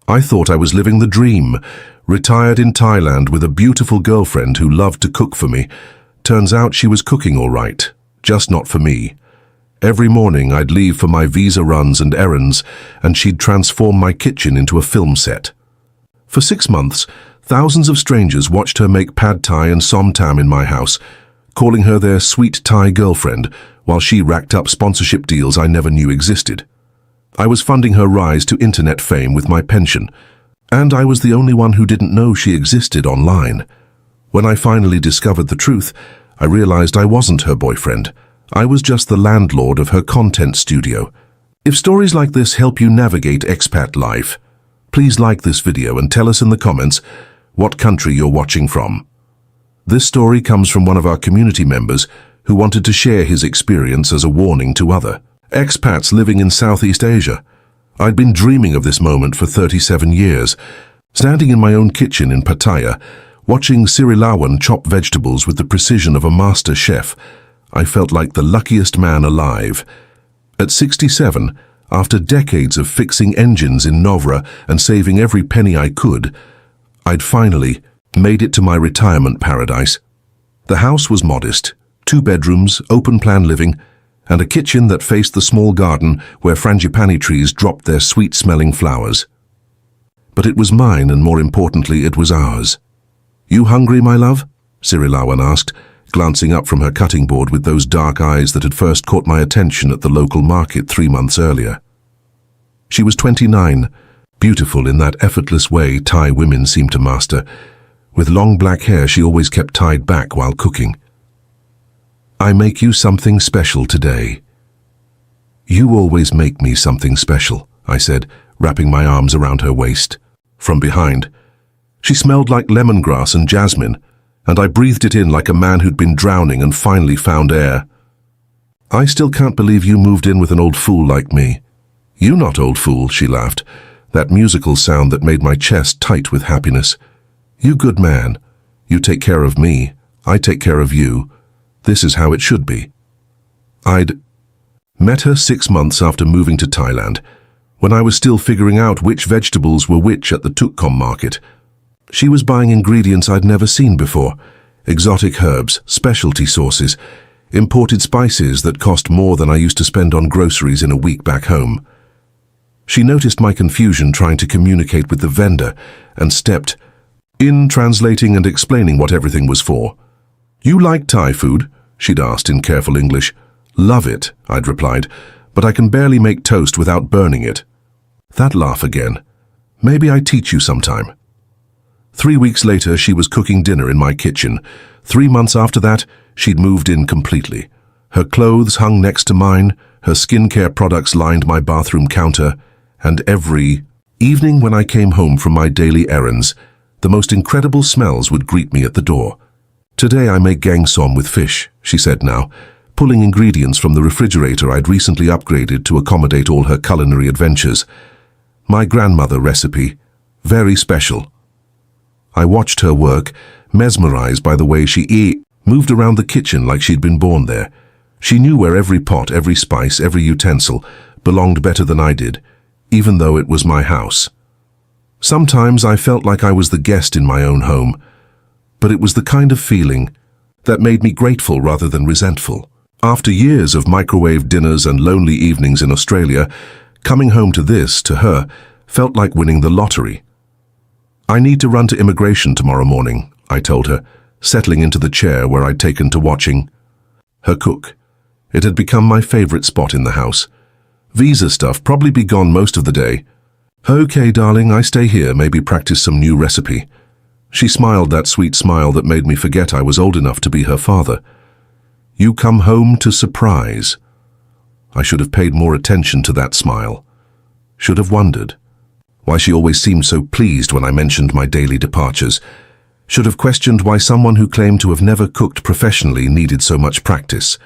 I thought I was living the dream, retired in Thailand with a beautiful girlfriend who loved to cook for me. Turns out she was cooking all right, just not for me. Every morning I'd leave for my visa runs and errands, and she'd transform my kitchen into a film set. For 6 months, thousands of strangers watched her make pad thai and som tam in my house, calling her their sweet Thai girlfriend, while she racked up sponsorship deals I never knew existed. I was funding her rise to internet fame with my pension, and I was the only one who didn't know she existed online. When I finally discovered the truth, I realized I wasn't her boyfriend. I was just the landlord of her content studio. If stories like this help you navigate expat life, please like this video and tell us in the comments what country you're watching from. This story comes from one of our community members who wanted to share his experience as a warning to other expats living in Southeast Asia. I'd been dreaming of this moment for 37 years, standing in my own kitchen in Pattaya, watching Sirilawan chop vegetables with the precision of a master chef. I felt like the luckiest man alive. At 67, after decades of fixing engines in Novra and saving every penny I could, I'd finally made it to my retirement paradise. The house was modest, 2 bedrooms, open-plan living, and a kitchen that faced the small garden where frangipani trees dropped their sweet-smelling flowers. But it was mine, and more importantly, it was ours. "You hungry, my love?" Sirilawan asked, glancing up from her cutting board with those dark eyes that had first caught my attention at the local market 3 months earlier. She was 29, beautiful in that effortless way Thai women seem to master. With long black hair she always kept tied back while cooking. "I make you something special today." "You always make me something special," I said, wrapping my arms around her waist. From behind, she smelled like lemongrass and jasmine, and I breathed it in like a man who'd been drowning and finally found air. "I still can't believe you moved in with an old fool like me." "You not old fool," she laughed, that musical sound that made my chest tight with happiness. "You good man. You take care of me, I take care of you. This is how it should be." I'd met her 6 months after moving to Thailand, when I was still figuring out which vegetables were which at the Tukkom market. She was buying ingredients I'd never seen before, exotic herbs, specialty sauces, imported spices that cost more than I used to spend on groceries in a week back home. She noticed my confusion trying to communicate with the vendor and stepped in, translating and explaining what everything was for. "You like Thai food?" she'd asked in careful English. "Love it," I'd replied, "but I can barely make toast without burning it." That laugh again. "Maybe I teach you sometime." 3 weeks later, she was cooking dinner in my kitchen. 3 months after that, she'd moved in completely. Her clothes hung next to mine, her skincare products lined my bathroom counter, and every evening when I came home from my daily errands, the most incredible smells would greet me at the door. "Today I make gang som with fish," she said now, pulling ingredients from the refrigerator I'd recently upgraded to accommodate all her culinary adventures. "My grandmother recipe. Very special." I watched her work, mesmerized by the way she moved around the kitchen like she'd been born there. She knew where every pot, every spice, every utensil belonged better than I did, even though it was my house. Sometimes I felt like I was the guest in my own home, but it was the kind of feeling that made me grateful rather than resentful. After years of microwave dinners and lonely evenings in Australia, coming home to this, to her, felt like winning the lottery. "I need to run to immigration tomorrow morning," I told her, settling into the chair where I'd taken to watching her cook. It had become my favorite spot in the house. Visa stuff, probably be gone most of the day. "Okay, darling, I stay here, maybe practice some new recipe." She smiled that sweet smile that made me forget I was old enough to be her father. "You come home to surprise." I should have paid more attention to that smile. Should have wondered why she always seemed so pleased when I mentioned my daily departures. Should have questioned why someone who claimed to have never cooked professionally needed so much practice.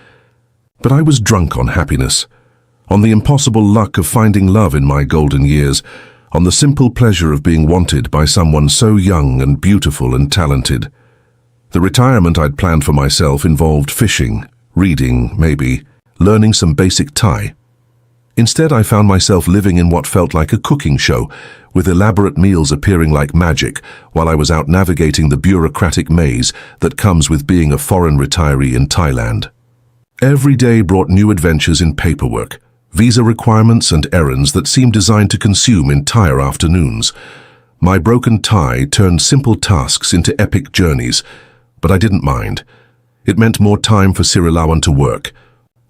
But I was drunk on happiness, on the impossible luck of finding love in my golden years, on the simple pleasure of being wanted by someone so young and beautiful and talented. The retirement I'd planned for myself involved fishing, reading, maybe, learning some basic Thai. Instead, I found myself living in what felt like a cooking show, with elaborate meals appearing like magic while I was out navigating the bureaucratic maze that comes with being a foreign retiree in Thailand. Every day brought new adventures in paperwork, visa requirements and errands that seemed designed to consume entire afternoons. My broken Thai turned simple tasks into epic journeys, but I didn't mind. It meant more time for Sirilawan to work.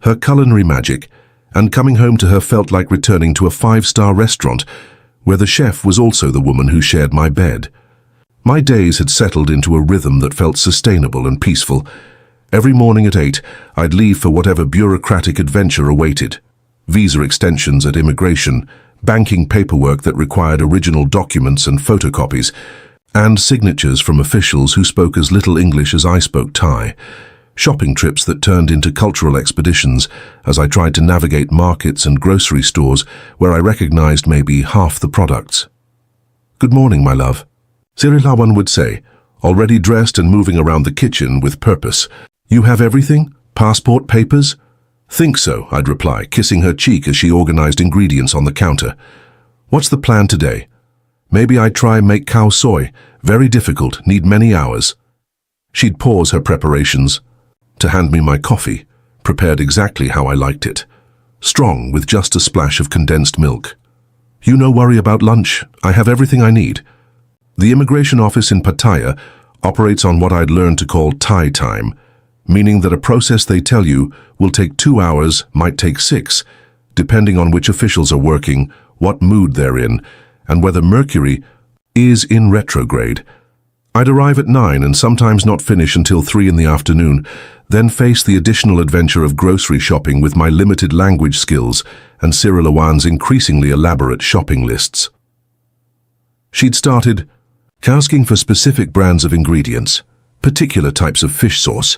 Her culinary magic, and coming home to her felt like returning to a five-star restaurant, where the chef was also the woman who shared my bed. My days had settled into a rhythm that felt sustainable and peaceful. Every morning at 8, I'd leave for whatever bureaucratic adventure awaited. Visa extensions at immigration, banking paperwork that required original documents and photocopies, and signatures from officials who spoke as little English as I spoke Thai. Shopping trips that turned into cultural expeditions as I tried to navigate markets and grocery stores where I recognized maybe half the products. "Good morning, my love," Sirilawan would say, already dressed and moving around the kitchen with purpose. "You have everything? Passport papers?" "Think so," I'd reply, kissing her cheek as she organized ingredients on the counter. "What's the plan today?" "Maybe I'd try make khao soi. Very difficult, need many hours." She'd pause her preparations to hand me my coffee, prepared exactly how I liked it. Strong, with just a splash of condensed milk. "You no worry about lunch. I have everything I need." The immigration office in Pattaya operates on what I'd learned to call Thai time, meaning that a process they tell you will take 2 hours might take 6, depending on which officials are working, what mood they're in, and whether Mercury is in retrograde. I'd arrive at 9 and sometimes not finish until 3 in the afternoon, then face the additional adventure of grocery shopping with my limited language skills and Sirilawan's increasingly elaborate shopping lists. She'd started asking for specific brands of ingredients, particular types of fish sauce,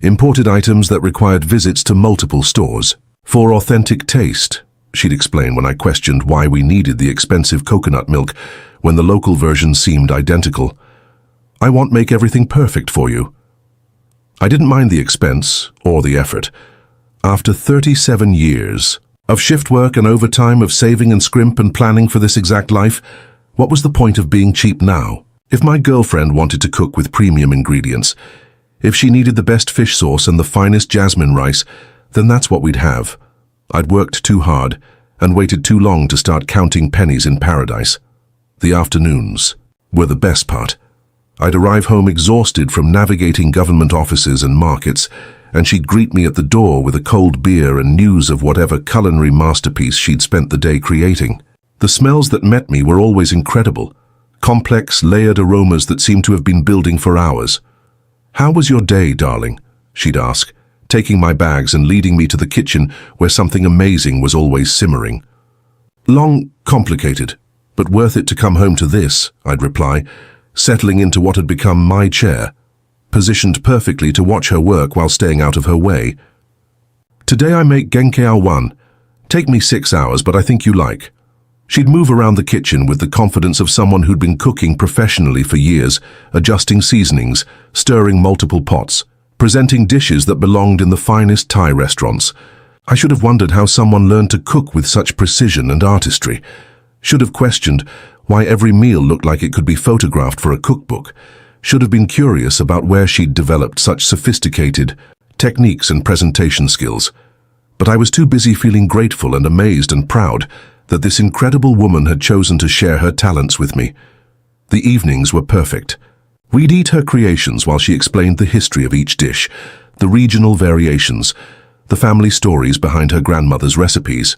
imported items that required visits to multiple stores. "For authentic taste," she'd explain when I questioned why we needed the expensive coconut milk when the local version seemed identical. "I won't make everything perfect for you." I didn't mind the expense or the effort. After 37 years of shift work and overtime, of saving and scrimp and planning for this exact life, what was the point of being cheap now? If my girlfriend wanted to cook with premium ingredients, if she needed the best fish sauce and the finest jasmine rice, then that's what we'd have. I'd worked too hard and waited too long to start counting pennies in paradise. The afternoons were the best part. I'd arrive home exhausted from navigating government offices and markets, and she'd greet me at the door with a cold beer and news of whatever culinary masterpiece she'd spent the day creating. The smells that met me were always incredible, complex, layered aromas that seemed to have been building for hours. "How was your day, darling?" she'd ask, taking my bags and leading me to the kitchen where something amazing was always simmering. "Long, complicated, but worth it to come home to this," I'd reply, settling into what had become my chair, positioned perfectly to watch her work while staying out of her way. "Today I make genkeao 1. Take me 6 hours, but I think you like." She'd move around the kitchen with the confidence of someone who'd been cooking professionally for years, adjusting seasonings, stirring multiple pots, presenting dishes that belonged in the finest Thai restaurants. I should have wondered how someone learned to cook with such precision and artistry. Should have questioned why every meal looked like it could be photographed for a cookbook. Should have been curious about where she'd developed such sophisticated techniques and presentation skills. But I was too busy feeling grateful and amazed and proud that this incredible woman had chosen to share her talents with me. The evenings were perfect. We'd eat her creations while she explained the history of each dish, the regional variations, the family stories behind her grandmother's recipes.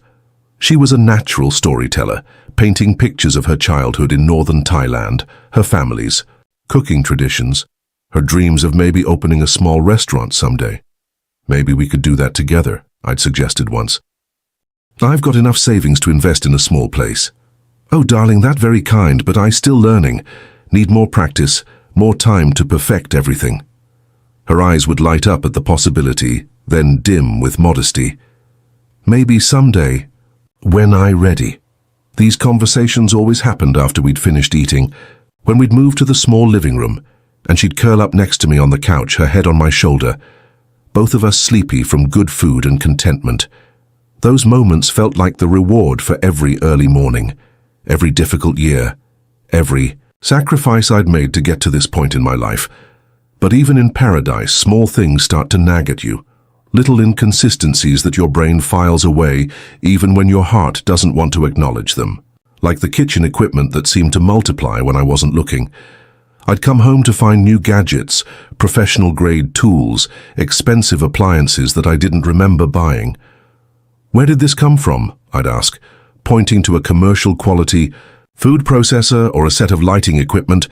She was a natural storyteller, painting pictures of her childhood in northern Thailand, her family's cooking traditions, her dreams of maybe opening a small restaurant someday. "Maybe we could do that together," I'd suggested once. "I've got enough savings to invest in a small place." "Oh, darling, that's very kind, but I'm still learning. Need more practice, more time to perfect everything." Her eyes would light up at the possibility, then dim with modesty. "Maybe someday, when I'm ready." These conversations always happened after we'd finished eating, when we'd move to the small living room, and she'd curl up next to me on the couch, her head on my shoulder, both of us sleepy from good food and contentment. Those moments felt like the reward for every early morning, every difficult year, every sacrifice I'd made to get to this point in my life. But even in paradise, small things start to nag at you. Little inconsistencies that your brain files away even when your heart doesn't want to acknowledge them. Like the kitchen equipment that seemed to multiply when I wasn't looking. I'd come home to find new gadgets, professional-grade tools, expensive appliances that I didn't remember buying. "Where did this come from?" I'd ask, pointing to a commercial-quality food processor or a set of lighting equipment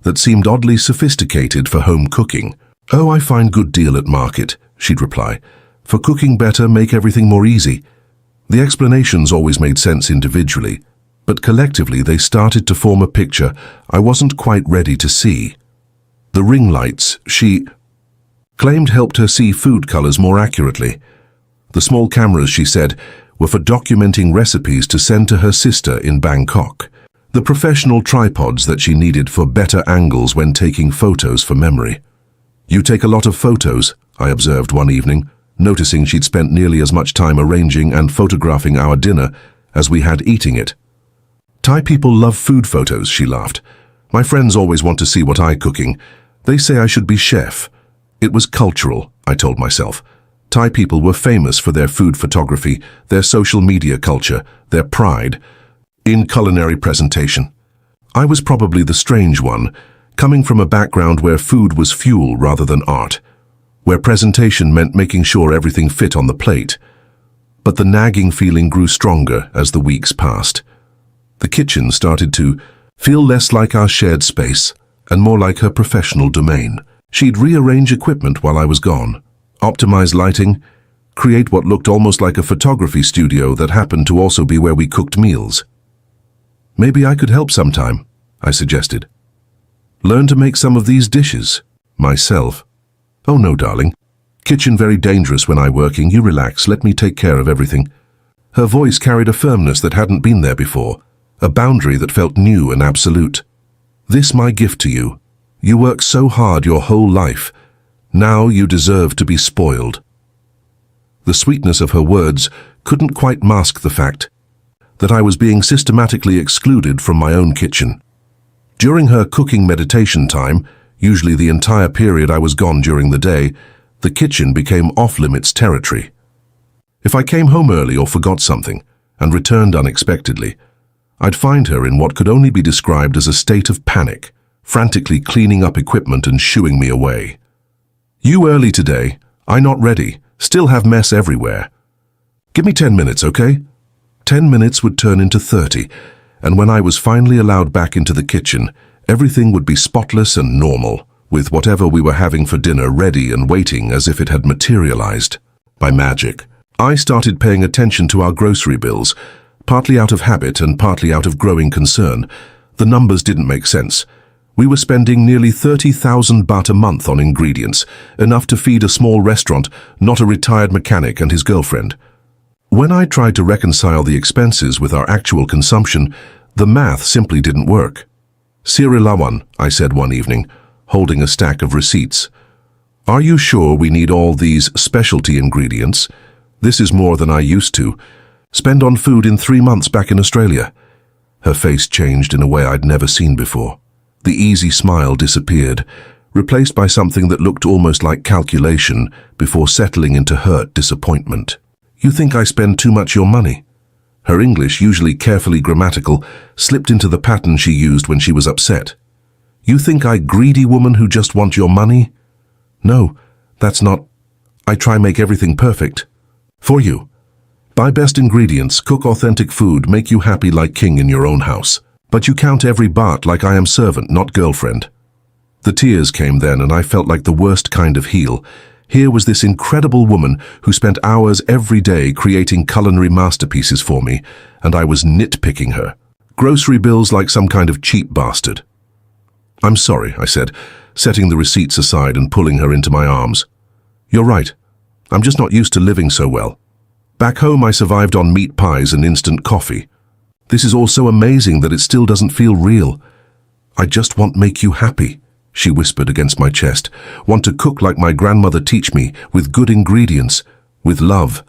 that seemed oddly sophisticated for home cooking. "Oh, I find good deal at market," she'd reply. "For cooking better, make everything more easy." The explanations always made sense individually, but collectively they started to form a picture I wasn't quite ready to see. The ring lights she claimed helped her see food colors more accurately. The small cameras, she said, were for documenting recipes to send to her sister in Bangkok. The professional tripods that she needed for better angles when taking photos for memory. "You take a lot of photos," I observed one evening, noticing she'd spent nearly as much time arranging and photographing our dinner as we had eating it. "Thai people love food photos," she laughed. "My friends always want to see what I'm cooking. They say I should be chef." It was cultural, I told myself. Thai people were famous for their food photography, their social media culture, their pride in culinary presentation. I was probably the strange one, coming from a background where food was fuel rather than art, where presentation meant making sure everything fit on the plate. But the nagging feeling grew stronger as the weeks passed. The kitchen started to feel less like our shared space and more like her professional domain. She'd rearrange equipment while I was gone, optimize lighting, create what looked almost like a photography studio that happened to also be where we cooked meals. "Maybe I could help sometime," I suggested. "Learn to make some of these dishes." Myself. "Oh no, darling. Kitchen very dangerous when I working. You relax, let me take care of everything." Her voice carried a firmness that hadn't been there before, a boundary that felt new and absolute. "This my gift to you. You work so hard your whole life. Now you deserve to be spoiled." The sweetness of her words couldn't quite mask the fact that I was being systematically excluded from my own kitchen. During her cooking meditation time, usually the entire period I was gone during the day, the kitchen became off-limits territory. If I came home early or forgot something, and returned unexpectedly, I'd find her in what could only be described as a state of panic, frantically cleaning up equipment and shooing me away. "You early today. I not ready. Still have mess everywhere. Give me 10 minutes, okay?" 10 minutes would turn into 30, and when I was finally allowed back into the kitchen, everything would be spotless and normal, with whatever we were having for dinner ready and waiting as if it had materialized by magic. I started paying attention to our grocery bills, partly out of habit and partly out of growing concern. The numbers didn't make sense. We were spending nearly 30,000 baht a month on ingredients, enough to feed a small restaurant, not a retired mechanic and his girlfriend. When I tried to reconcile the expenses with our actual consumption, the math simply didn't work. "Sirilawan," I said one evening, holding a stack of receipts. "Are you sure we need all these specialty ingredients? This is more than I used to spend on food in 3 months back in Australia." Her face changed in a way I'd never seen before. The easy smile disappeared, replaced by something that looked almost like calculation before settling into hurt disappointment. "You think I spend too much your money?" Her English, usually carefully grammatical, slipped into the pattern she used when she was upset. "You think I greedy woman who just want your money?" "No, that's not. I try make everything perfect. For you. Buy best ingredients, cook authentic food, make you happy like king in your own house. But you count every baht like I am servant, not girlfriend." The tears came then, and I felt like the worst kind of heel. Here was this incredible woman who spent hours every day creating culinary masterpieces for me, and I was nitpicking her. Grocery bills like some kind of cheap bastard. "I'm sorry," I said, setting the receipts aside and pulling her into my arms. "You're right. I'm just not used to living so well. Back home I survived on meat pies and instant coffee. This is all so amazing that it still doesn't feel real. I just want to make you happy," she whispered against my chest. "Want to cook like my grandmother teach me, with good ingredients, with love."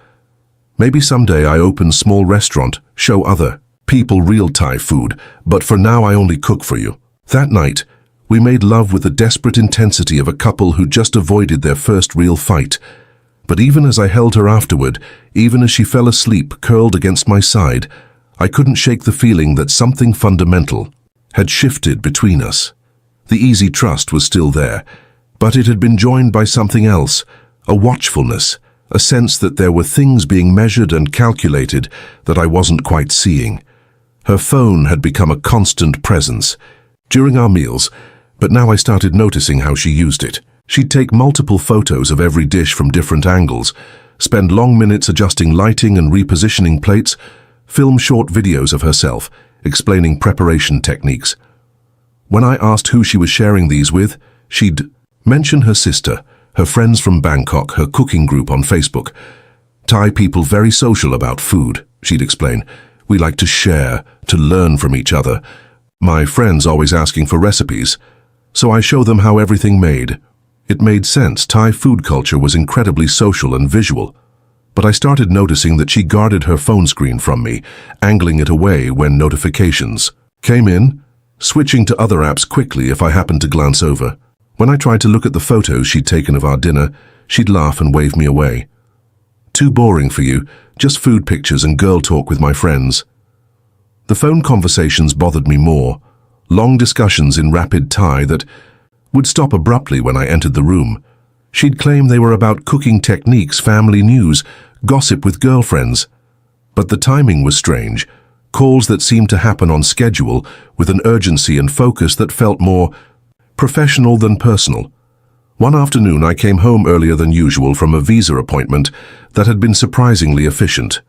Maybe someday I open small restaurant, show other people real Thai food, but for now I only cook for you. That night, we made love with the desperate intensity of a couple who just avoided their first real fight. But even as I held her afterward, even as she fell asleep curled against my side, I couldn't shake the feeling that something fundamental had shifted between us. The easy trust was still there, but it had been joined by something else, a watchfulness, a sense that there were things being measured and calculated that I wasn't quite seeing. Her phone had become a constant presence during our meals, but now I started noticing how she used it. She'd take multiple photos of every dish from different angles, spend long minutes adjusting lighting and repositioning plates, film short videos of herself, explaining preparation techniques. When I asked who she was sharing these with, she'd mention her sister, her friends from Bangkok, her cooking group on Facebook. Thai people very social about food, she'd explain. We like to share, to learn from each other. My friends always asking for recipes, so I show them how everything made. It made sense. Thai food culture was incredibly social and visual. But I started noticing that she guarded her phone screen from me, angling it away when notifications came in, switching to other apps quickly if I happened to glance over. When I tried to look at the photos she'd taken of our dinner, she'd laugh and wave me away. Too boring for you, just food pictures and girl talk with my friends. The phone conversations bothered me more, long discussions in rapid Thai that would stop abruptly when I entered the room. She'd claim they were about cooking techniques, family news, gossip with girlfriends. But the timing was strange, calls that seemed to happen on schedule with an urgency and focus that felt more professional than personal. One afternoon I came home earlier than usual from a visa appointment that had been surprisingly efficient.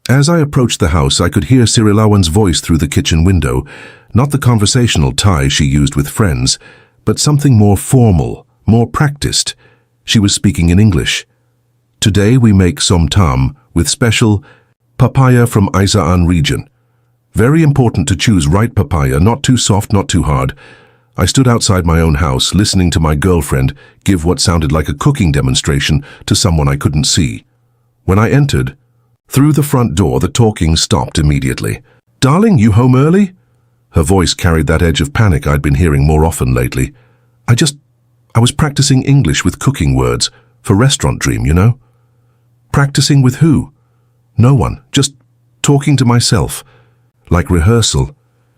As I approached the house, I could hear Sirilawan's voice through the kitchen window, not the conversational Thai she used with friends, but something more formal, more practiced. She was speaking in English. Today we make som tam with special papaya from Isaan region. Very important to choose right papaya, not too soft, not too hard. I stood outside my own house, listening to my girlfriend give what sounded like a cooking demonstration to someone I couldn't see. When I entered, through the front door, the talking stopped immediately. "Darling, you home early?" Her voice carried that edge of panic I'd been hearing more often lately. I was practicing English with cooking words for Restaurant Dream, you know? Practicing with who? No one, just talking to myself. Like rehearsal.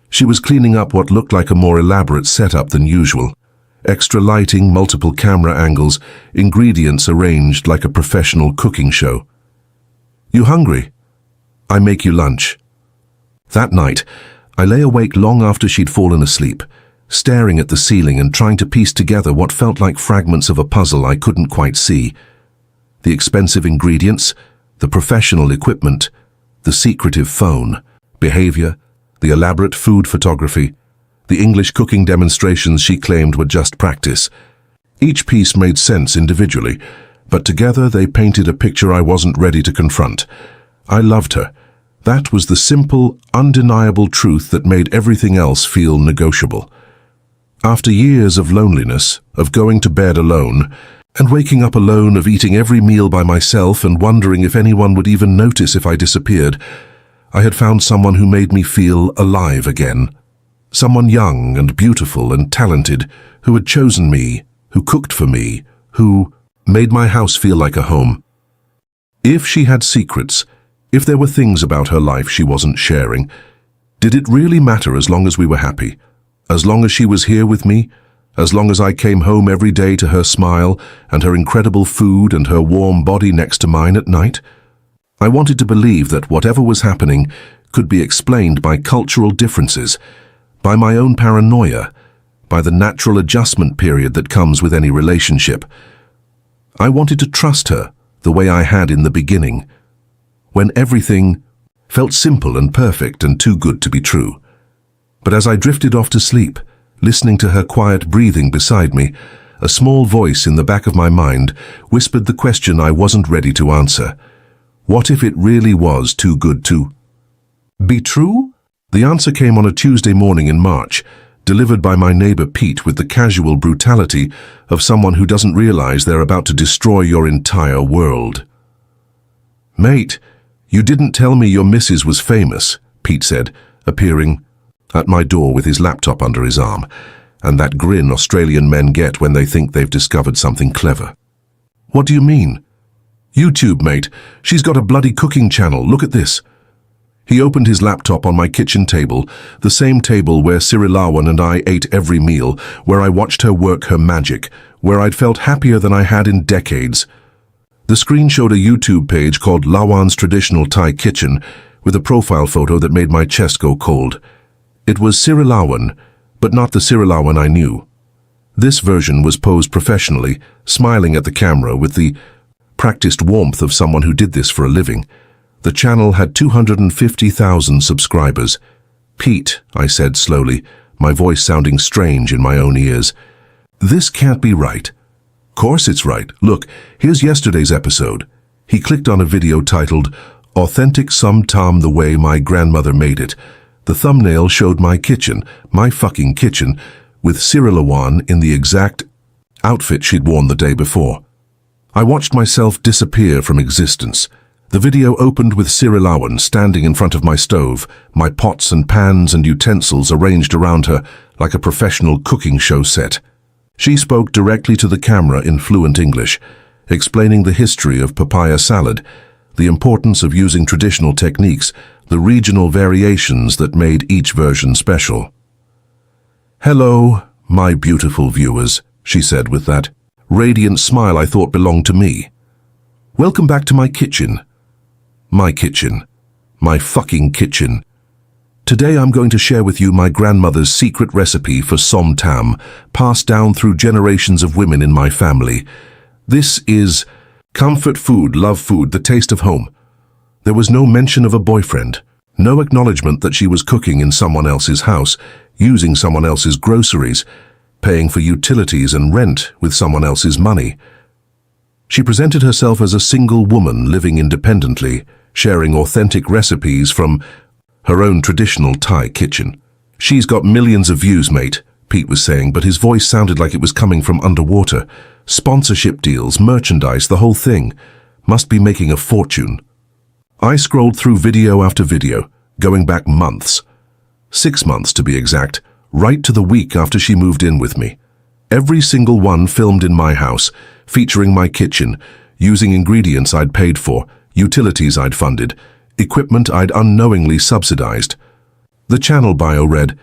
She was cleaning up what looked like a more elaborate setup than usual. Extra lighting, multiple camera angles, ingredients arranged like a professional cooking show. "You hungry? I make you lunch." That night, I lay awake long after she'd fallen asleep, staring at the ceiling and trying to piece together what felt like fragments of a puzzle I couldn't quite see. The expensive ingredients, the professional equipment, the secretive phone, behavior, the elaborate food photography, the English cooking demonstrations she claimed were just practice. Each piece made sense individually, but together they painted a picture I wasn't ready to confront. I loved her. That was the simple, undeniable truth that made everything else feel negotiable. After years of loneliness, of going to bed alone, and waking up alone, of eating every meal by myself and wondering if anyone would even notice if I disappeared, I had found someone who made me feel alive again. Someone young and beautiful and talented, who had chosen me, who cooked for me, who made my house feel like a home. If she had secrets, if there were things about her life she wasn't sharing, did it really matter as long as we were happy? As long as she was here with me? As long as I came home every day to her smile and her incredible food and her warm body next to mine at night? I wanted to believe that whatever was happening could be explained by cultural differences, by my own paranoia, by the natural adjustment period that comes with any relationship. I wanted to trust her the way I had in the beginning, when everything felt simple and perfect and too good to be true. But as I drifted off to sleep, listening to her quiet breathing beside me, a small voice in the back of my mind whispered the question I wasn't ready to answer. What if it really was too good to be true? The answer came on a Tuesday morning in March, delivered by my neighbor Pete with the casual brutality of someone who doesn't realize they're about to destroy your entire world. "Mate, "You didn't tell me your missus was famous," Pete said, appearing at my door with his laptop under his arm, and that grin Australian men get when they think they've discovered something clever. "What do you mean?" "YouTube, mate. She's got a bloody cooking channel. Look at this." He opened his laptop on my kitchen table, the same table where Sirilawan and I ate every meal, where I watched her work her magic, where I'd felt happier than I had in decades. The screen showed a YouTube page called Lawan's Traditional Thai Kitchen, with a profile photo that made my chest go cold. It was Sirilawan, but not the Sirilawan I knew. This version was posed professionally, smiling at the camera with the practiced warmth of someone who did this for a living. The channel had 250,000 subscribers. "Pete," I said slowly, my voice sounding strange in my own ears. "This can't be right." "Course it's right. Look, here's yesterday's episode." He clicked on a video titled, "Authentic Som Tam the Way My Grandmother Made It." The thumbnail showed my kitchen, my fucking kitchen, with Sirilawan in the exact outfit she'd worn the day before. I watched myself disappear from existence. The video opened with Sirilawan standing in front of my stove, my pots and pans and utensils arranged around her like a professional cooking show set. She spoke directly to the camera in fluent English, explaining the history of papaya salad, the importance of using traditional techniques, the regional variations that made each version special. "Hello, my beautiful viewers," she said with that radiant smile I thought belonged to me. "Welcome back to my kitchen. My kitchen. My fucking kitchen. Today I'm going to share with you my grandmother's secret recipe for som tam, passed down through generations of women in my family. This is comfort food, love food, the taste of home. There was no mention of a boyfriend, no acknowledgement that she was cooking in someone else's house, using someone else's groceries, paying for utilities and rent with someone else's money. She presented herself as a single woman living independently, sharing authentic recipes from her own traditional Thai kitchen. "She's got millions of views, mate," Pete was saying, but his voice sounded like it was coming from underwater. "Sponsorship deals, merchandise, the whole thing. Must be making a fortune." I scrolled through video after video, going back months. 6 months to be exact, right to the week after she moved in with me. Every single one filmed in my house, featuring my kitchen, using ingredients I'd paid for, utilities I'd funded, equipment I'd unknowingly subsidized. The channel bio read,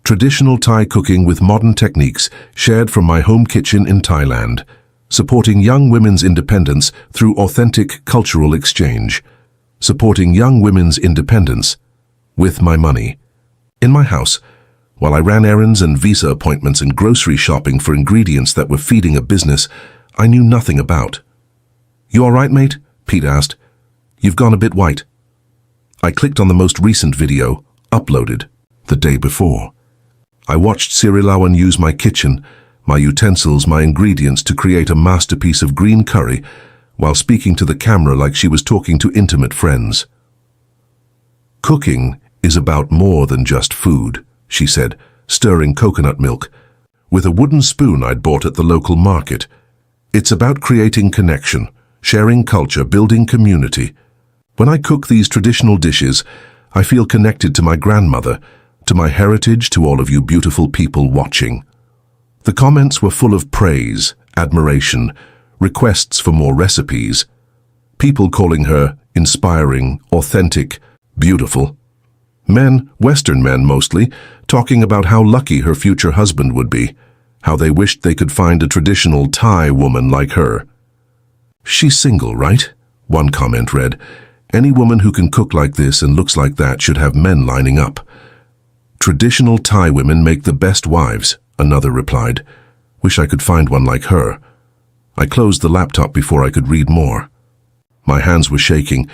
"Traditional Thai cooking with modern techniques shared from my home kitchen in Thailand, supporting young women's independence through authentic cultural exchange. Supporting young women's independence with my money." In my house, while I ran errands and visa appointments and grocery shopping for ingredients that were feeding a business I knew nothing about. "You all right, mate?" Pete asked. "You've gone a bit white." I clicked on the most recent video, uploaded, the day before. I watched Sirilawan use my kitchen, my utensils, my ingredients to create a masterpiece of green curry while speaking to the camera like she was talking to intimate friends. "Cooking is about more than just food," she said, stirring coconut milk with a wooden spoon I'd bought at the local market. "It's about creating connection, sharing culture, building community. When I cook these traditional dishes, I feel connected to my grandmother, to my heritage, to all of you beautiful people watching." The comments were full of praise, admiration, requests for more recipes, people calling her inspiring, authentic, beautiful. Men, Western men mostly, talking about how lucky her future husband would be, how they wished they could find a traditional Thai woman like her. "She's single, right?" one comment read. "Any woman who can cook like this and looks like that should have men lining up." "Traditional Thai women make the best wives," another replied. "Wish I could find one like her." I closed the laptop before I could read more. My hands were shaking,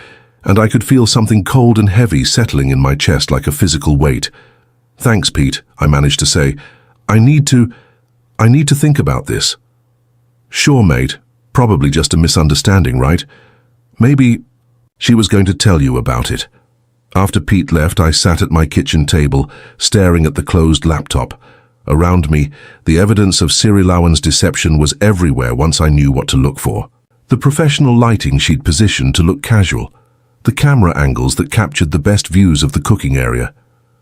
and I could feel something cold and heavy settling in my chest like a physical weight. "Thanks, Pete," I managed to say. I need to think about this." "Sure, mate. Probably just a misunderstanding, right? Maybe..." She was going to tell you about it. After Pete left, I sat at my kitchen table, staring at the closed laptop. Around me, the evidence of Sirilawan's deception was everywhere once I knew what to look for. The professional lighting she'd positioned to look casual, The camera angles that captured the best views of the cooking area.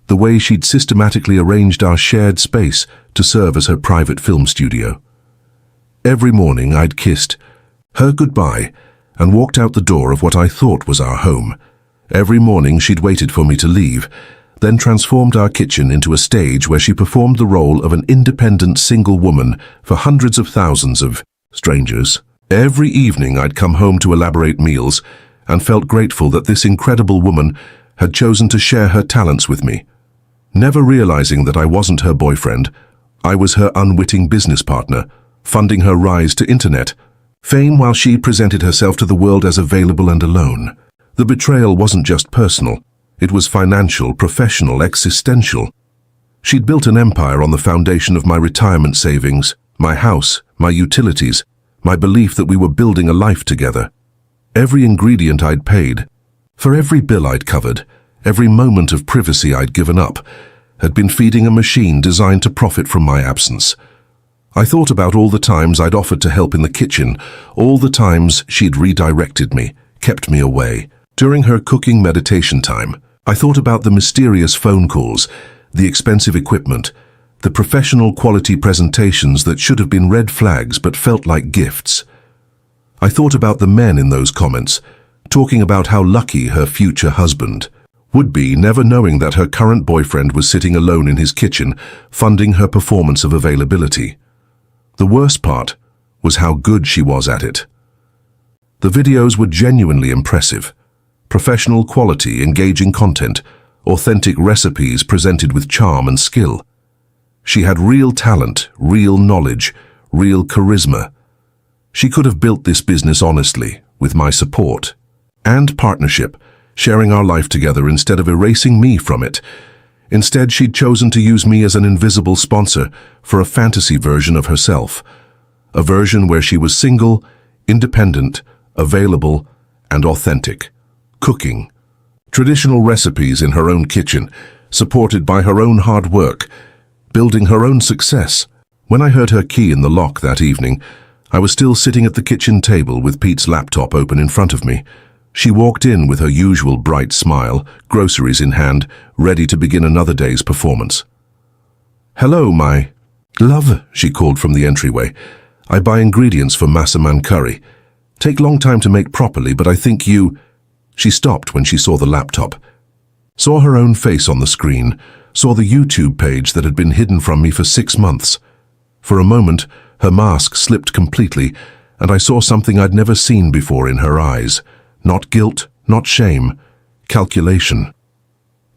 The way she'd systematically arranged our shared space to serve as her private film studio. Every morning I'd kissed her goodbye and walked out the door of what I thought was our home. Every morning she'd waited for me to leave, then transformed our kitchen into a stage where she performed the role of an independent single woman for hundreds of thousands of strangers. Every evening I'd come home to elaborate meals and felt grateful that this incredible woman had chosen to share her talents with me. Never realizing that I wasn't her boyfriend, I was her unwitting business partner, funding her rise to internet fame while she presented herself to the world as available and alone. The betrayal wasn't just personal. It was financial, professional, existential. She'd built an empire on the foundation of my retirement savings, my house, my utilities, my belief that we were building a life together. Every ingredient I'd paid, for every bill I'd covered, every moment of privacy I'd given up, had been feeding a machine designed to profit from my absence. I thought about all the times I'd offered to help in the kitchen, all the times she'd redirected me, kept me away. During her cooking meditation time, I thought about the mysterious phone calls, the expensive equipment, the professional quality presentations that should have been red flags but felt like gifts. I thought about the men in those comments, talking about how lucky her future husband would be, never knowing that her current boyfriend was sitting alone in his kitchen, funding her performance of availability. The worst part was how good she was at it. The videos were genuinely impressive. Professional quality, engaging content, authentic recipes presented with charm and skill. She had real talent, real knowledge, real charisma. She could have built this business honestly, with my support and partnership, sharing our life together instead of erasing me from it. Instead, she'd chosen to use me as an invisible sponsor for a fantasy version of herself, a version where she was single, independent, available, and authentic. Cooking. Traditional recipes in her own kitchen, supported by her own hard work, building her own success. When I heard her key in the lock that evening, I was still sitting at the kitchen table with Pete's laptop open in front of me. She walked in with her usual bright smile, groceries in hand, ready to begin another day's performance. "Hello, my love," she called from the entryway. "I buy ingredients for massaman curry. Take long time to make properly, but I think you—" She stopped when she saw the laptop, saw her own face on the screen, saw the YouTube page that had been hidden from me for 6 months. For a moment, her mask slipped completely, and I saw something I'd never seen before in her eyes. Not guilt, not shame, calculation.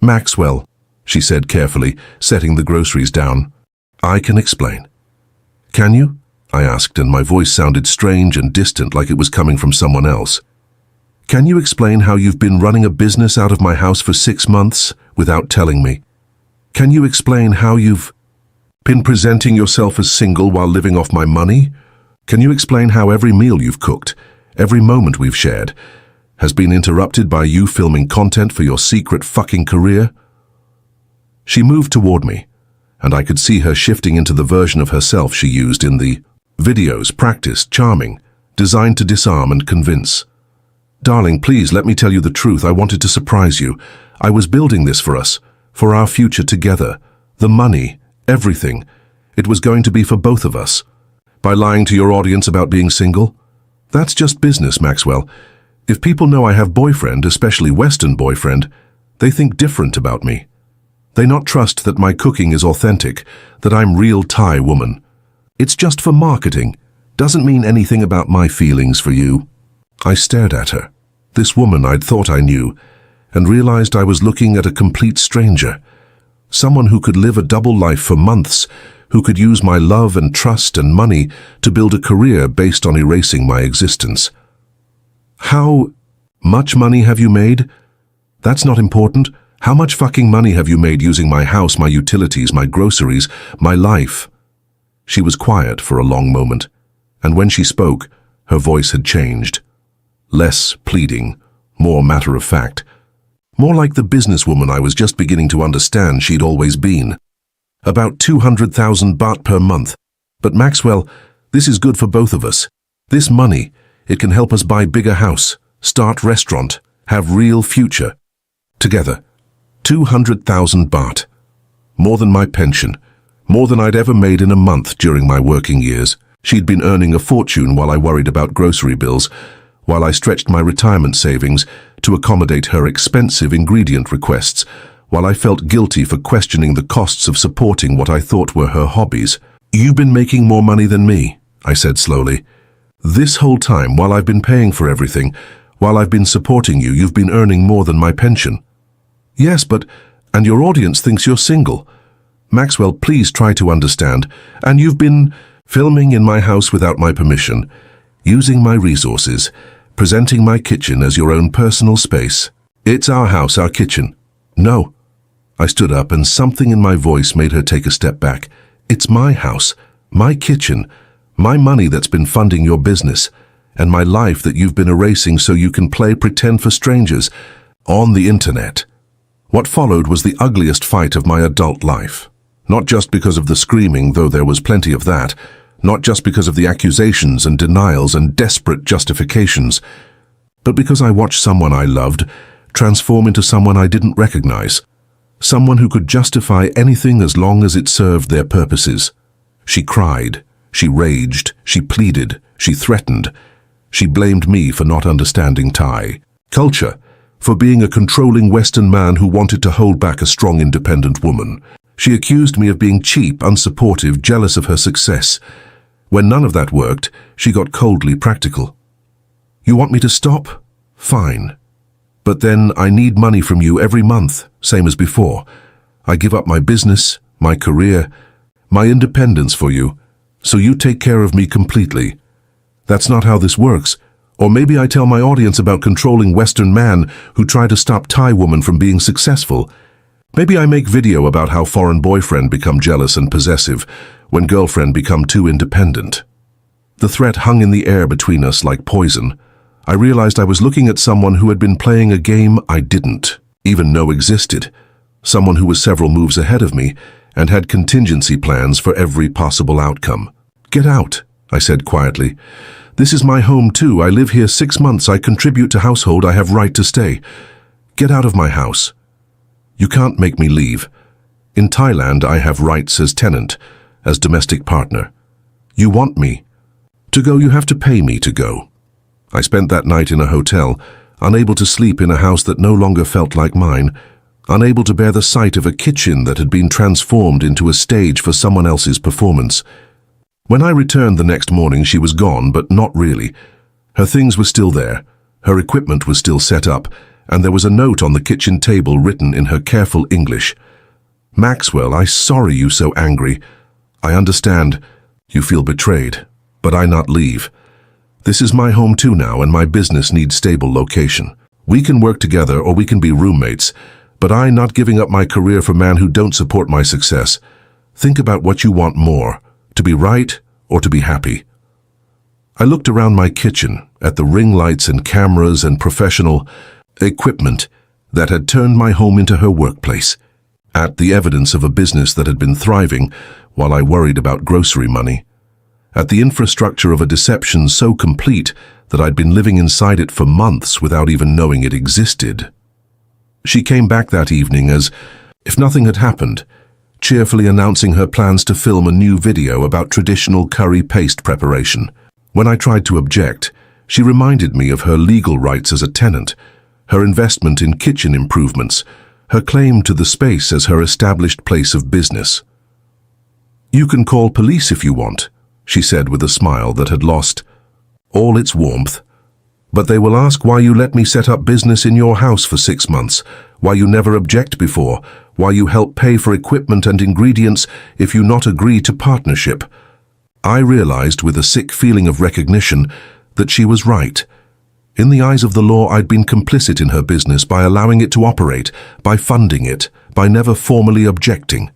"Maxwell," she said carefully, setting the groceries down. "I can explain." "Can you?" I asked, and my voice sounded strange and distant, like it was coming from someone else. "Can you explain how you've been running a business out of my house for 6 months without telling me? Can you explain how you've been presenting yourself as single while living off my money? Can you explain how every meal you've cooked, every moment we've shared, has been interrupted by you filming content for your secret fucking career?" She moved toward me, and I could see her shifting into the version of herself she used in the videos, practiced, charming, designed to disarm and convince. "Darling, please let me tell you the truth. I wanted to surprise you. I was building this for us, for our future together. The money, everything. It was going to be for both of us. By lying to your audience about being single? That's just business, Maxwell. If people know I have boyfriend, especially Western boyfriend, they think different about me. They not trust that my cooking is authentic, that I'm real Thai woman. It's just for marketing. Doesn't mean anything about my feelings for you." I stared at her, this woman I'd thought I knew, and realized I was looking at a complete stranger. Someone who could live a double life for months, who could use my love and trust and money to build a career based on erasing my existence. "How much money have you made? That's not important. How much fucking money have you made using my house, my utilities, my groceries, my life?" She was quiet for a long moment, and when she spoke, her voice had changed. Less pleading, more matter-of-fact. More like the businesswoman I was just beginning to understand she'd always been. "About 200,000 baht per month. But Maxwell, this is good for both of us. This money, it can help us buy bigger house, start restaurant, have real future. Together, 200,000 baht. More than my pension. More than I'd ever made in a month during my working years. She'd been earning a fortune while I worried about grocery bills, while I stretched my retirement savings to accommodate her expensive ingredient requests, while I felt guilty for questioning the costs of supporting what I thought were her hobbies. "You've been making more money than me," I said slowly. "This whole time, while I've been paying for everything, while I've been supporting you, you've been earning more than my pension." "Yes, and your audience thinks you're single. Maxwell, please try to understand. And you've been filming in my house without my permission, using my resources, presenting my kitchen as your own personal space. It's our house, our kitchen." "No." I stood up and something in my voice made her take a step back. "It's my house, my kitchen, my money that's been funding your business, and my life that you've been erasing so you can play pretend for strangers on the internet." What followed was the ugliest fight of my adult life. Not just because of the screaming, though there was plenty of that, not just because of the accusations and denials and desperate justifications, but because I watched someone I loved transform into someone I didn't recognize, someone who could justify anything as long as it served their purposes. She cried, she raged, she pleaded, she threatened. She blamed me for not understanding Thai culture, for being a controlling Western man who wanted to hold back a strong, independent woman. She accused me of being cheap, unsupportive, jealous of her success. When none of that worked, she got coldly practical. "You want me to stop? Fine. But then I need money from you every month, same as before. I give up my business, my career, my independence for you, so you take care of me completely. That's not how this works. Or maybe I tell my audience about controlling Western man who try to stop Thai woman from being successful. Maybe I make video about how foreign boyfriend become jealous and possessive when girlfriend become too independent." The threat hung in the air between us like poison. I realized I was looking at someone who had been playing a game I didn't even know existed, someone who was several moves ahead of me and had contingency plans for every possible outcome. "Get out," I said quietly. "This is my home too. I live here 6 months. I contribute to household. I have right to stay. Get out of my house. You can't make me leave. In Thailand, I have rights as tenant, as domestic partner. You want me to go, you have to pay me to go." I spent that night in a hotel, unable to sleep in a house that no longer felt like mine, unable to bear the sight of a kitchen that had been transformed into a stage for someone else's performance. When I returned the next morning, she was gone, but not really. Her things were still there, her equipment was still set up, and there was a note on the kitchen table written in her careful English. "Maxwell, I sorry you so angry. I understand you feel betrayed, but I not leave. This is my home too now, and my business needs stable location. We can work together or we can be roommates, but I not giving up my career for man who don't support my success. Think about what you want more, to be right or to be happy." I looked around my kitchen at the ring lights and cameras and professional equipment that had turned my home into her workplace, at the evidence of a business that had been thriving while I worried about grocery money, at the infrastructure of a deception so complete that I'd been living inside it for months without even knowing it existed. She came back that evening as if nothing had happened, cheerfully announcing her plans to film a new video about traditional curry paste preparation. When I tried to object, she reminded me of her legal rights as a tenant, her investment in kitchen improvements, her claim to the space as her established place of business. "You can call police if you want," she said with a smile that had lost all its warmth. "But they will ask why you let me set up business in your house for 6 months, why you never object before, why you help pay for equipment and ingredients if you not agree to partnership." I realized with a sick feeling of recognition that she was right. In the eyes of the law, I'd been complicit in her business by allowing it to operate, by funding it, by never formally objecting.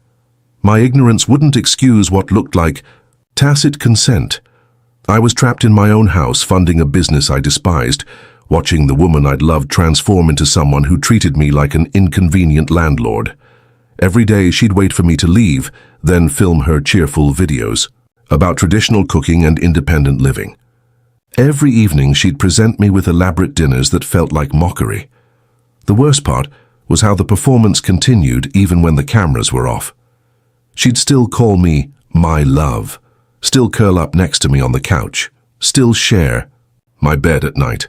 My ignorance wouldn't excuse what looked like tacit consent. I was trapped in my own house, funding a business I despised, watching the woman I'd loved transform into someone who treated me like an inconvenient landlord. Every day she'd wait for me to leave, then film her cheerful videos about traditional cooking and independent living. Every evening she'd present me with elaborate dinners that felt like mockery. The worst part was how the performance continued even when the cameras were off. She'd still call me my love, still curl up next to me on the couch, still share my bed at night,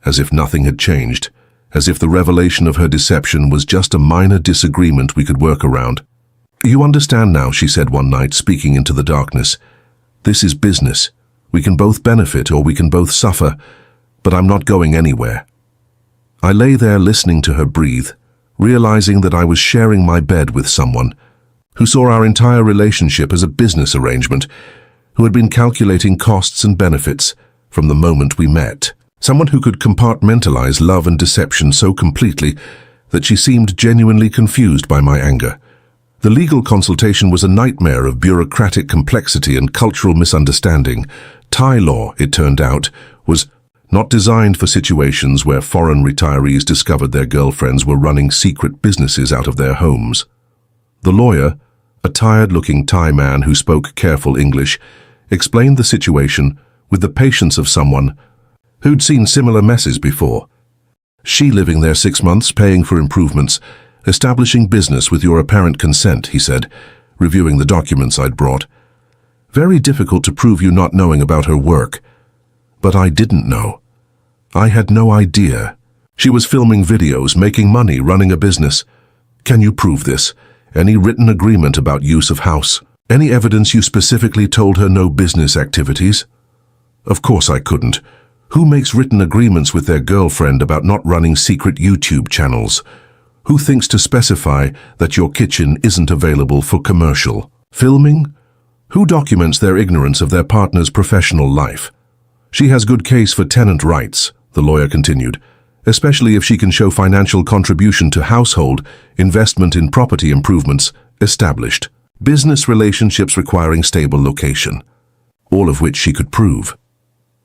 as if nothing had changed, as if the revelation of her deception was just a minor disagreement we could work around. "You understand now," she said one night, speaking into the darkness. "This is business. We can both benefit or we can both suffer, but I'm not going anywhere." I lay there listening to her breathe, realizing that I was sharing my bed with someone who saw our entire relationship as a business arrangement, who had been calculating costs and benefits from the moment we met. Someone who could compartmentalize love and deception so completely that she seemed genuinely confused by my anger. The legal consultation was a nightmare of bureaucratic complexity and cultural misunderstanding. Thai law, it turned out, was not designed for situations where foreign retirees discovered their girlfriends were running secret businesses out of their homes. The lawyer, a tired-looking Thai man who spoke careful English, explained the situation with the patience of someone who'd seen similar messes before. "She living there 6 months, paying for improvements, establishing business with your apparent consent," he said, reviewing the documents I'd brought. "Very difficult to prove you not knowing about her work." But I didn't know. I had no idea. She was filming videos, making money, running a business. "Can you prove this? Any written agreement about use of house? Any evidence you specifically told her no business activities?" Of course I couldn't. Who makes written agreements with their girlfriend about not running secret YouTube channels? Who thinks to specify that your kitchen isn't available for commercial filming? Who documents their ignorance of their partner's professional life? "She has good case for tenant rights," the lawyer continued, "especially if she can show financial contribution to household, investment in property improvements, established, business relationships requiring stable location, all of which she could prove.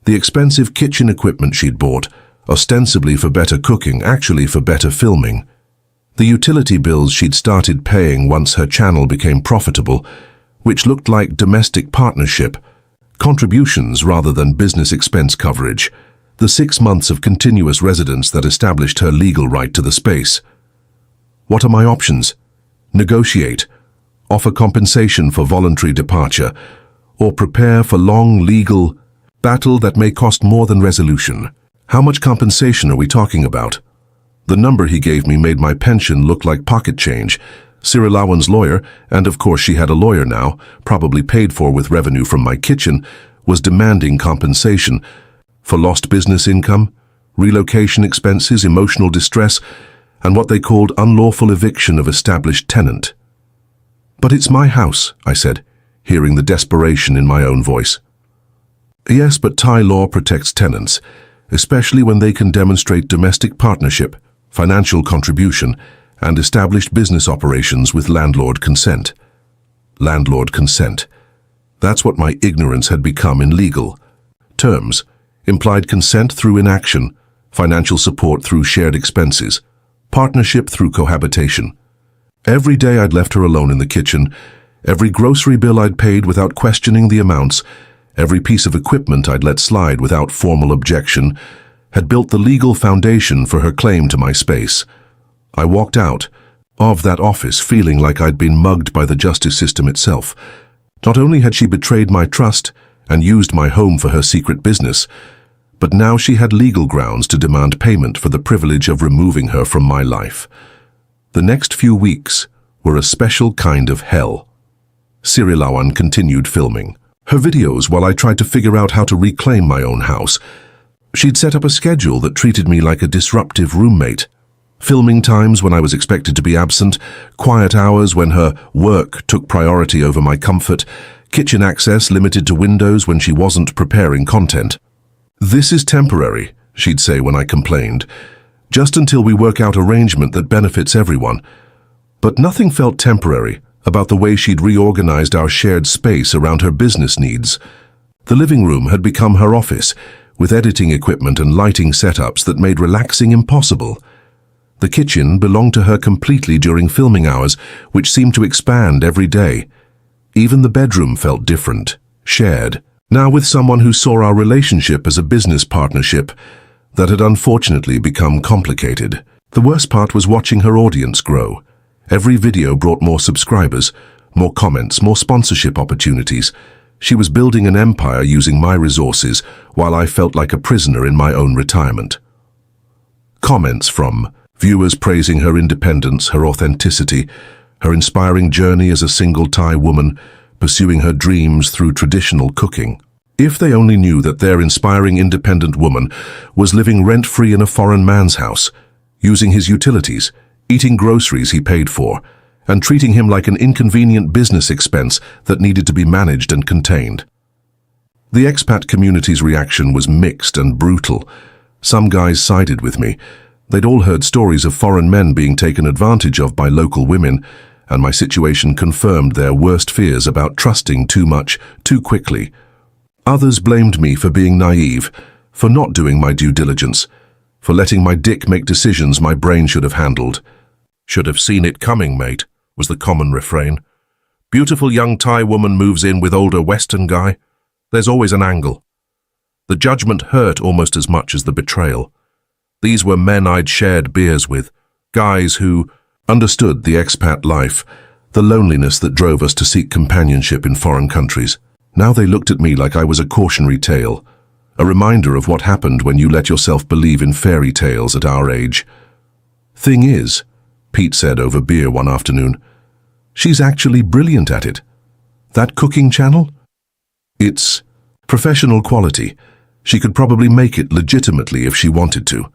The expensive kitchen equipment she'd bought, ostensibly for better cooking, actually for better filming. The utility bills she'd started paying once her channel became profitable, which looked like domestic partnership, contributions rather than business expense coverage, the 6 months of continuous residence that established her legal right to the space. What are my options? Negotiate, offer compensation for voluntary departure, or prepare for long legal battle that may cost more than resolution. How much compensation are we talking about? The number he gave me made my pension look like pocket change. Sirilawan's lawyer, and of course she had a lawyer now, probably paid for with revenue from my kitchen, was demanding compensation for lost business income, relocation expenses, emotional distress, and what they called unlawful eviction of established tenant. "But it's my house," I said, hearing the desperation in my own voice. "Yes, but Thai law protects tenants, especially when they can demonstrate domestic partnership, financial contribution, and established business operations with landlord consent." Landlord consent. That's what my ignorance had become in legal terms. Implied consent through inaction, financial support through shared expenses, partnership through cohabitation. Every day I'd left her alone in the kitchen, every grocery bill I'd paid without questioning the amounts, every piece of equipment I'd let slide without formal objection, had built the legal foundation for her claim to my space. I walked out of that office feeling like I'd been mugged by the justice system itself. Not only had she betrayed my trust and used my home for her secret business, but now she had legal grounds to demand payment for the privilege of removing her from my life. The next few weeks were a special kind of hell. Sirilawan continued filming her videos while I tried to figure out how to reclaim my own house. She'd set up a schedule that treated me like a disruptive roommate. Filming times when I was expected to be absent, quiet hours when her work took priority over my comfort, kitchen access limited to windows when she wasn't preparing content. "This is temporary," she'd say when I complained, "just until we work out arrangement that benefits everyone." But nothing felt temporary about the way she'd reorganized our shared space around her business needs. The living room had become her office, with editing equipment and lighting setups that made relaxing impossible. The kitchen belonged to her completely during filming hours, which seemed to expand every day. Even the bedroom felt different, shared, now with someone who saw our relationship as a business partnership that had unfortunately become complicated. The worst part was watching her audience grow. Every video brought more subscribers, more comments, more sponsorship opportunities. She was building an empire using my resources, while I felt like a prisoner in my own retirement. Comments from viewers praising her independence, her authenticity, her inspiring journey as a single Thai woman, pursuing her dreams through traditional cooking. If they only knew that their inspiring independent woman was living rent-free in a foreign man's house, using his utilities, eating groceries he paid for, and treating him like an inconvenient business expense that needed to be managed and contained. The expat community's reaction was mixed and brutal. Some guys sided with me. They'd all heard stories of foreign men being taken advantage of by local women, and my situation confirmed their worst fears about trusting too much, too quickly. Others blamed me for being naive, for not doing my due diligence, for letting my dick make decisions my brain should have handled. "Should have seen it coming, mate," was the common refrain. Beautiful young Thai woman moves in with older Western guy. There's always an angle. The judgment hurt almost as much as the betrayal. These were men I'd shared beers with, guys who understood the expat life, the loneliness that drove us to seek companionship in foreign countries. Now they looked at me like I was a cautionary tale, a reminder of what happened when you let yourself believe in fairy tales at our age. "Thing is," Pete said over beer one afternoon, "she's actually brilliant at it. That cooking channel? It's professional quality. She could probably make it legitimately if she wanted to."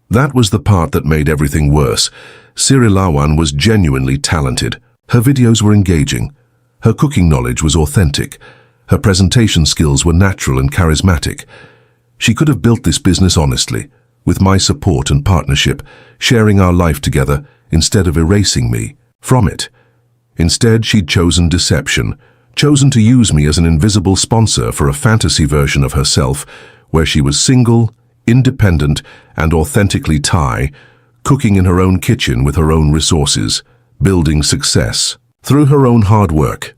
That was the part that made everything worse. Sirilawan was genuinely talented. Her videos were engaging. Her cooking knowledge was authentic. Her presentation skills were natural and charismatic. She could have built this business honestly, with my support and partnership, sharing our life together instead of erasing me from it. Instead, she'd chosen deception, chosen to use me as an invisible sponsor for a fantasy version of herself, where she was single, independent, and authentically Thai, cooking in her own kitchen with her own resources, building success through her own hard work.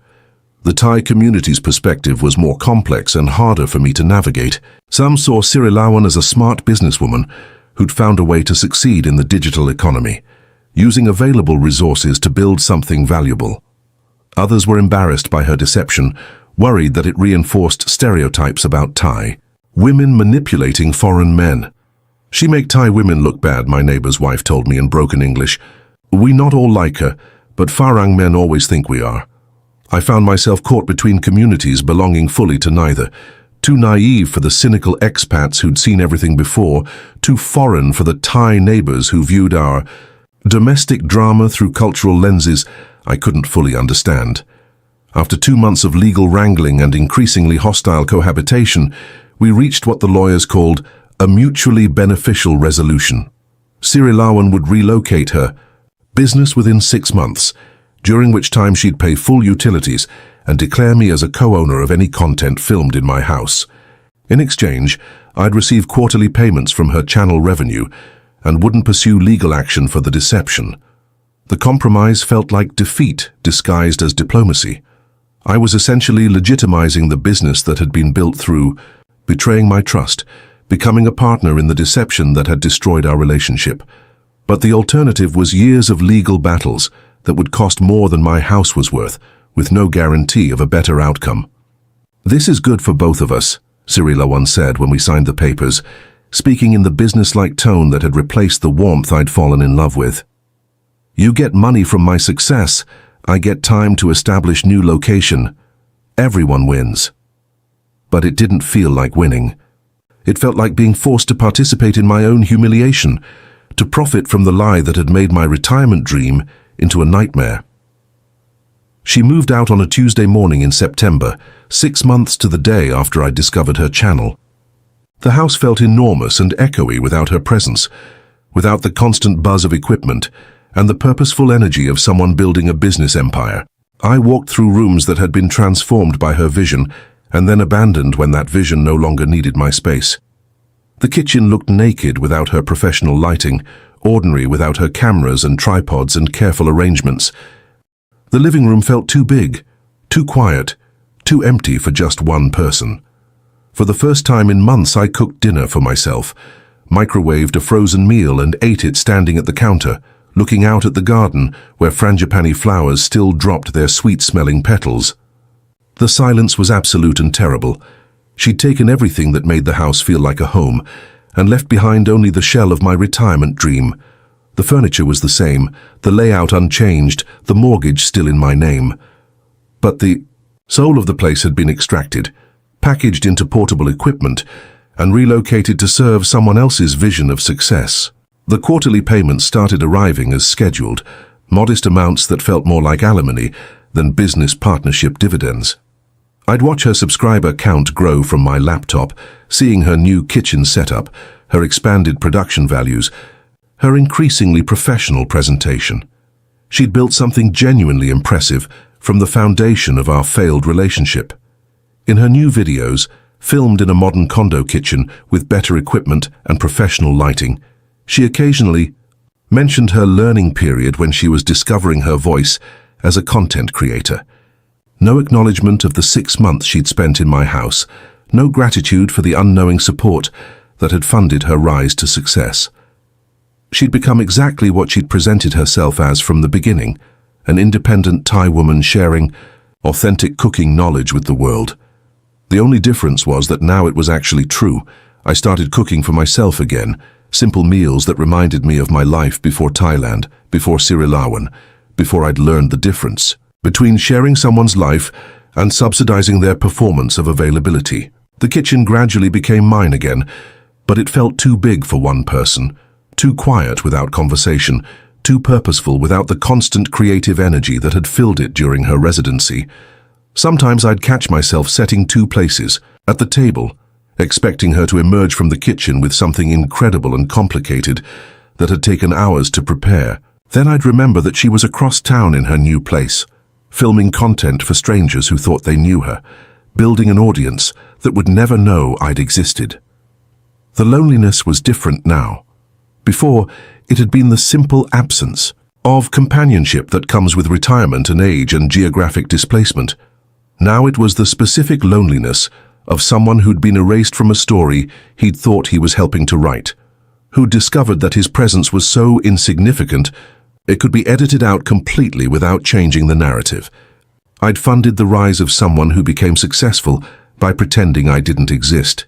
The Thai community's perspective was more complex and harder for me to navigate. Some saw Sirilawan as a smart businesswoman who'd found a way to succeed in the digital economy, using available resources to build something valuable. Others were embarrassed by her deception, worried that it reinforced stereotypes about Thai. Women manipulating foreign men. "She make Thai women look bad," my neighbor's wife told me in broken English. "We not all like her, but Farang men always think we are." I found myself caught between communities belonging fully to neither. Too naive for the cynical expats who'd seen everything before, too foreign for the Thai neighbors who viewed our domestic drama through cultural lenses I couldn't fully understand. After 2 months of legal wrangling and increasingly hostile cohabitation, we reached what the lawyers called a mutually beneficial resolution. Sirilawan would relocate her business within 6 months, during which time she'd pay full utilities and declare me as a co-owner of any content filmed in my house. In exchange, I'd receive quarterly payments from her channel revenue and wouldn't pursue legal action for the deception. The compromise felt like defeat disguised as diplomacy. I was essentially legitimizing the business that had been built through betraying my trust, becoming a partner in the deception that had destroyed our relationship. But the alternative was years of legal battles that would cost more than my house was worth, with no guarantee of a better outcome. "This is good for both of us," Sirilawan said when we signed the papers, speaking in the business-like tone that had replaced the warmth I'd fallen in love with. "You get money from my success, I get time to establish new location. Everyone wins." But it didn't feel like winning. It felt like being forced to participate in my own humiliation, to profit from the lie that had made my retirement dream into a nightmare. She moved out on a Tuesday morning in September, 6 months to the day after I discovered her channel. The house felt enormous and echoey without her presence, without the constant buzz of equipment and the purposeful energy of someone building a business empire. I walked through rooms that had been transformed by her vision and then abandoned when that vision no longer needed my space. The kitchen looked naked without her professional lighting, ordinary without her cameras and tripods and careful arrangements. The living room felt too big, too quiet, too empty for just one person. For the first time in months, I cooked dinner for myself, microwaved a frozen meal and ate it standing at the counter, looking out at the garden where frangipani flowers still dropped their sweet-smelling petals. The silence was absolute and terrible. She'd taken everything that made the house feel like a home and left behind only the shell of my retirement dream. The furniture was the same, the layout unchanged, the mortgage still in my name. But the soul of the place had been extracted, packaged into portable equipment, and relocated to serve someone else's vision of success. The quarterly payments started arriving as scheduled, modest amounts that felt more like alimony than business partnership dividends. I'd watch her subscriber count grow from my laptop, seeing her new kitchen setup, her expanded production values, her increasingly professional presentation. She'd built something genuinely impressive from the foundation of our failed relationship. In her new videos, filmed in a modern condo kitchen with better equipment and professional lighting, she occasionally mentioned her learning period when she was discovering her voice as a content creator. No acknowledgement of the 6 months she'd spent in my house, no gratitude for the unknowing support that had funded her rise to success. She'd become exactly what she'd presented herself as from the beginning, an independent Thai woman sharing authentic cooking knowledge with the world. The only difference was that now it was actually true. I started cooking for myself again, simple meals that reminded me of my life before Thailand, before Sri Lanka, before I'd learned the difference between sharing someone's life and subsidizing their performance of availability. The kitchen gradually became mine again, but it felt too big for one person, too quiet without conversation, too purposeful without the constant creative energy that had filled it during her residency. Sometimes I'd catch myself setting 2 places, at the table, expecting her to emerge from the kitchen with something incredible and complicated that had taken hours to prepare. Then I'd remember that she was across town in her new place, filming content for strangers who thought they knew her, building an audience that would never know I'd existed. The loneliness was different now. Before, it had been the simple absence of companionship that comes with retirement and age and geographic displacement. Now it was the specific loneliness of someone who'd been erased from a story he'd thought he was helping to write, who'd discovered that his presence was so insignificant it could be edited out completely without changing the narrative. I'd funded the rise of someone who became successful by pretending I didn't exist.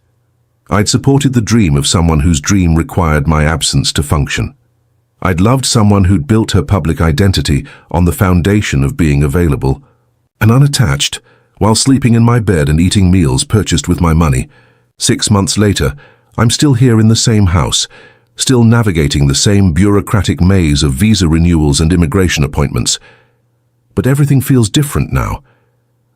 I'd supported the dream of someone whose dream required my absence to function. I'd loved someone who'd built her public identity on the foundation of being available and unattached, while sleeping in my bed and eating meals purchased with my money. 6 months later, I'm still here in the same house, still navigating the same bureaucratic maze of visa renewals and immigration appointments. But everything feels different now.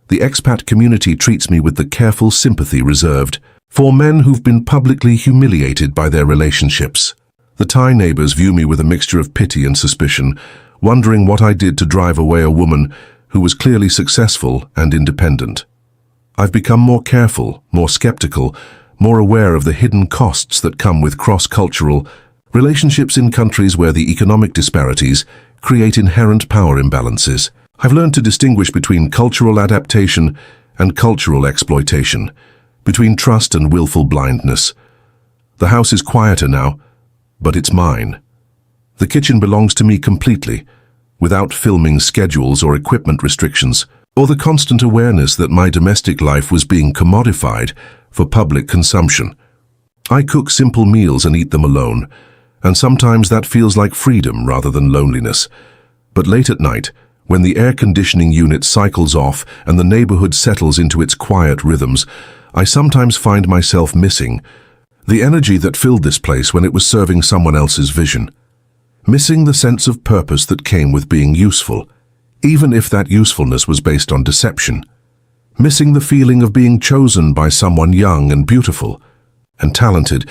The expat community treats me with the careful sympathy reserved for men who've been publicly humiliated by their relationships. The Thai neighbors view me with a mixture of pity and suspicion, wondering what I did to drive away a woman who was clearly successful and independent. I've become more careful, more skeptical, more aware of the hidden costs that come with cross-cultural relationships in countries where the economic disparities create inherent power imbalances. I've learned to distinguish between cultural adaptation and cultural exploitation, between trust and willful blindness. The house is quieter now, but it's mine. The kitchen belongs to me completely, without filming schedules or equipment restrictions, or the constant awareness that my domestic life was being commodified for public consumption. I cook simple meals and eat them alone, and sometimes that feels like freedom rather than loneliness. But late at night, when the air conditioning unit cycles off and the neighborhood settles into its quiet rhythms, I sometimes find myself missing the energy that filled this place when it was serving someone else's vision. Missing the sense of purpose that came with being useful, even if that usefulness was based on deception. Missing the feeling of being chosen by someone young and beautiful and talented,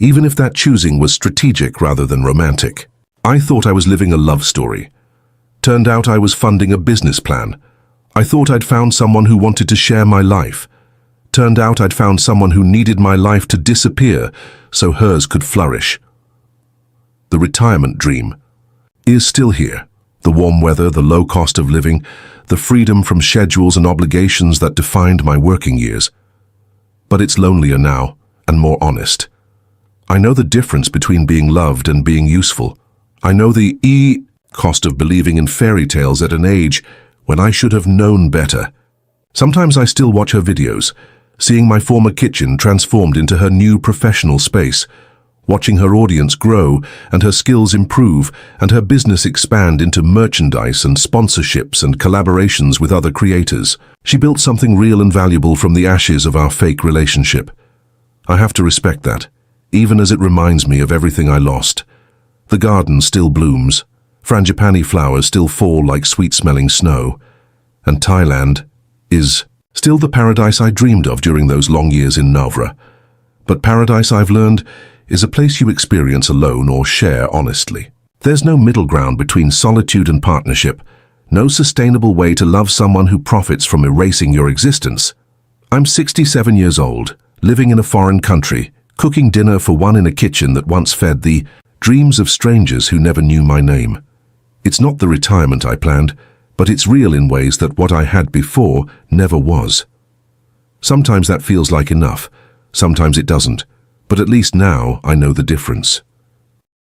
even if that choosing was strategic rather than romantic. I thought I was living a love story. Turned out I was funding a business plan. I thought I'd found someone who wanted to share my life. Turned out I'd found someone who needed my life to disappear so hers could flourish. The retirement dream is still here. The warm weather, the low cost of living, the freedom from schedules and obligations that defined my working years. But it's lonelier now and more honest. I know the difference between being loved and being useful. I know the cost of believing in fairy tales at an age when I should have known better. Sometimes I still watch her videos, seeing my former kitchen transformed into her new professional space, watching her audience grow and her skills improve and her business expand into merchandise and sponsorships and collaborations with other creators. She built something real and valuable from the ashes of our fake relationship. I have to respect that, even as it reminds me of everything I lost. The garden still blooms, frangipani flowers still fall like sweet-smelling snow, and Thailand is still the paradise I dreamed of during those long years in Navra. But paradise, I've learned, is a place you experience alone or share honestly. There's no middle ground between solitude and partnership, no sustainable way to love someone who profits from erasing your existence. I'm 67 years old, living in a foreign country, cooking dinner for one in a kitchen that once fed the dreams of strangers who never knew my name. It's not the retirement I planned, but it's real in ways that what I had before never was. Sometimes that feels like enough, sometimes it doesn't, but at least now I know the difference.